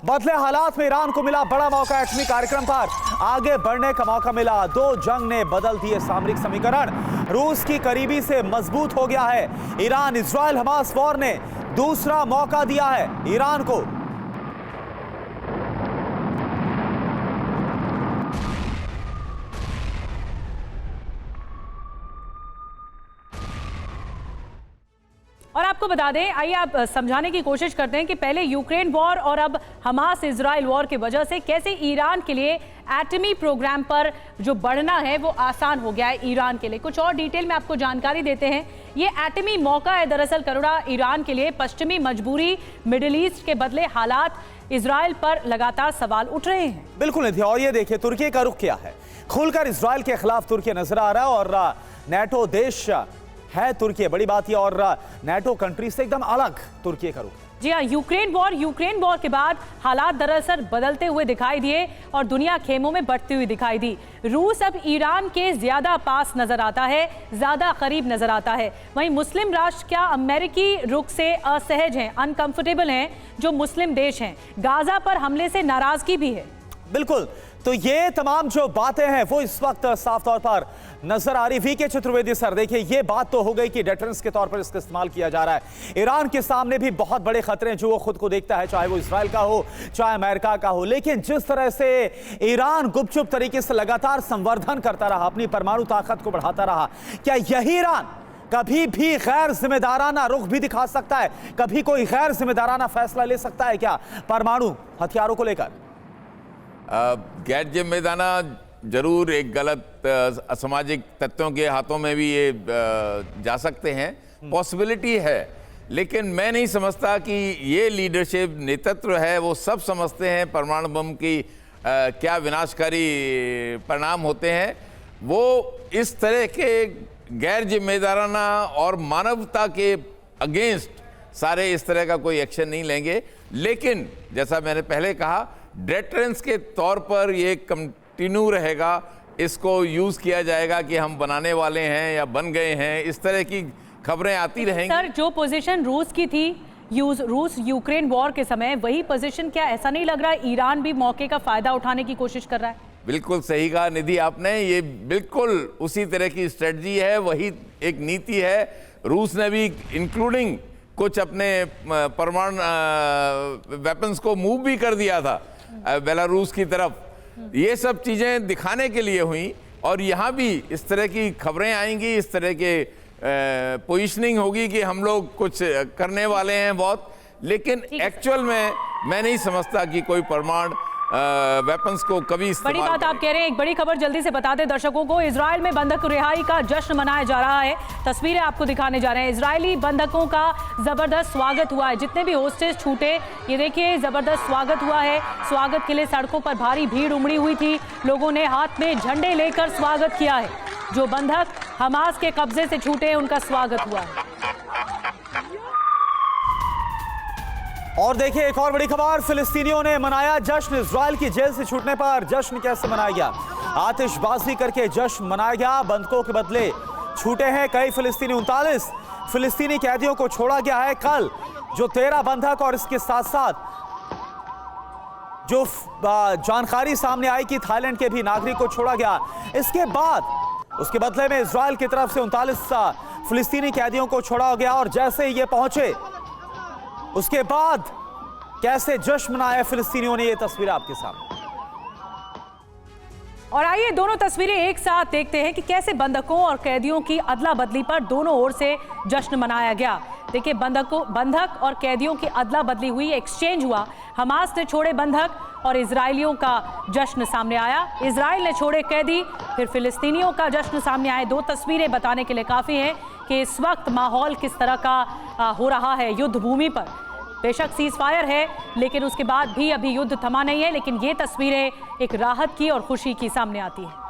बदले हालात में ईरान को मिला बड़ा मौका, एटमी कार्यक्रम पर आगे बढ़ने का मौका मिला। दो जंग ने बदल दिए सामरिक समीकरण, रूस की करीबी से मजबूत हो गया है। ईरान इजराइल हमास वॉर ने दूसरा मौका दिया है ईरान को। और आपको बता दें, आइए आप समझाने की कोशिश करते हैं कि पहले यूक्रेन वॉर और अब हमास इजराइल वॉर की वजह से कैसे ईरान के लिए एटमी प्रोग्राम पर जो बढ़ना है वो आसान हो गया है ईरान के लिए। कुछ और डिटेल में आपको जानकारी देते हैं। ये एटमी मौका है दरअसल करुणा ईरान के लिए। पश्चिमी मजबूरी, मिडिल ईस्ट के बदले हालात, इजराइल पर लगातार सवाल उठ रहे हैं। बिल्कुल निधि, और ये देखिए तुर्की का रुख क्या है। खुलकर इजराइल के खिलाफ तुर्की नजर आ रहा है और नेटो देश है तुर्की, बड़ी बात यह, और नेटो कंट्री से एकदम अलग तुर्की का रुख। जी हाँ, यूक्रेन वॉर के बाद हालात दरअसल बदलते हुए दिखाई दिए और दुनिया खेमों में बढ़ती हुई दिखाई दी। रूस अब ईरान के ज्यादा पास नजर आता है, ज्यादा करीब नजर आता है। वहीं मुस्लिम राष्ट्र क्या अमेरिकी रुख से असहज हैं, अनकंफर्टेबल हैं जो मुस्लिम देश हैं। गाजा पर हमले से नाराजगी भी है। बिल्कुल, तो ये तमाम जो बातें हैं वो इस वक्त साफ तौर पर नजर आ रही। वीके चतुर्वेदी सर, देखिए ये बात तो हो गई कि डेटरेंस के तौर पर इसका इस्तेमाल किया जा रहा है। ईरान के सामने भी बहुत बड़े खतरे हैं जो वो खुद को देखता है, चाहे वो इजराइल का हो चाहे अमेरिका का हो। लेकिन जिस तरह से ईरान गुपचुप तरीके से लगातार संवर्धन करता रहा, अपनी परमाणु ताकत को बढ़ाता रहा, क्या यही ईरान कभी भी गैर जिम्मेदाराना रुख भी दिखा सकता है? कभी कोई गैर जिम्मेदाराना फैसला ले सकता है क्या परमाणु हथियारों को लेकर? गैर जिम्मेदाराना जरूर एक गलत असामाजिक तत्वों के हाथों में भी ये जा सकते हैं, पॉसिबिलिटी है। लेकिन मैं नहीं समझता कि ये लीडरशिप, नेतृत्व है, वो सब समझते हैं परमाणु बम की क्या विनाशकारी परिणाम होते हैं। वो इस तरह के गैर जिम्मेदाराना और मानवता के अगेंस्ट सारे इस तरह का कोई एक्शन नहीं लेंगे। लेकिन जैसा मैंने पहले कहा, डेटरेंस के तौर पर ये कंटिन्यू रहेगा, इसको यूज किया जाएगा कि हम बनाने वाले हैं या बन गए हैं, इस तरह की खबरें आती रहेंगी। सर, जो पोजीशन रूस की थी रूस यूक्रेन वॉर के समय, वही पोजीशन क्या ऐसा नहीं लग रहा है ईरान भी मौके का फायदा उठाने की कोशिश कर रहा है? बिल्कुल सही कहा निधि आपने, ये बिल्कुल उसी तरह की स्ट्रेटजी है, वही एक नीति है। रूस ने भी इंक्लूडिंग कुछ अपने परमाणु वेपन्स को मूव भी कर दिया था बेलारूस की तरफ। ये सब चीज़ें दिखाने के लिए हुई और यहाँ भी इस तरह की खबरें आएंगी, इस तरह के पोजीशनिंग होगी कि हम लोग कुछ करने वाले हैं बहुत। लेकिन एक्चुअल में मैं नहीं समझता कि कोई परमाणु वेपन्स को कभी इस्तेमाल। बड़ी बात आप कह रहे हैं। एक बड़ी खबर जल्दी से बता दें दर्शकों को। इजराइल में बंधक रिहाई का जश्न मनाया जा रहा है। तस्वीरें आपको दिखाने जा रहे हैं। इजरायली बंधकों का जबरदस्त स्वागत हुआ है। जितने भी होस्टेज छूटे, ये देखिए जबरदस्त स्वागत हुआ है। स्वागत के लिए सड़कों पर भारी भीड़ उमड़ी हुई थी। लोगों ने हाथ में झंडे लेकर स्वागत किया है। जो बंधक हमास के कब्जे से छूटे, उनका स्वागत हुआ है। और देखिए एक और बड़ी खबर, फिलिस्तीनियों ने मनाया जश्न। इजराइल की जेल से छूटने पर जश्न कैसे मनाया गया? आतिशबाजी करके जश्न मनाया गया। बंधकों के बदले छूटे हैं कई फिलिस्तीनी। 39 फिलिस्तीनी कैदियों को छोड़ा गया है। कल जो 13 बंधक और इसके साथ साथ जो जानकारी सामने आई कि थाईलैंड के भी नागरिक को छोड़ा गया। इसके बाद उसके बदले में इजराइल की तरफ से 39 फिलिस्तीनी कैदियों को छोड़ा गया। और जैसे ही ये पहुंचे, उसके बाद कैसे जश्न मनाया फिलिस्तीनियों ने, ये तस्वीर आपके सामने। और आइए दोनों तस्वीरें एक साथ देखते हैं कि कैसे बंधकों और कैदियों की अदला बदली पर दोनों ओर से जश्न मनाया गया। देखिए बंधक और कैदियों की अदला बदली हुई, एक्सचेंज हुआ। हमास ने छोड़े बंधक और इजरायलियों का जश्न सामने आया। इजराइल ने छोड़े कैदी, फिर फिलिस्तीनियों का जश्न सामने आए। दो तस्वीरें बताने के लिए काफ़ी हैं कि इस वक्त माहौल किस तरह का हो रहा है युद्ध भूमि पर। बेशक सीज फायर है, लेकिन उसके बाद भी अभी युद्ध थमा नहीं है। लेकिन ये तस्वीरें एक राहत की और खुशी की सामने आती है।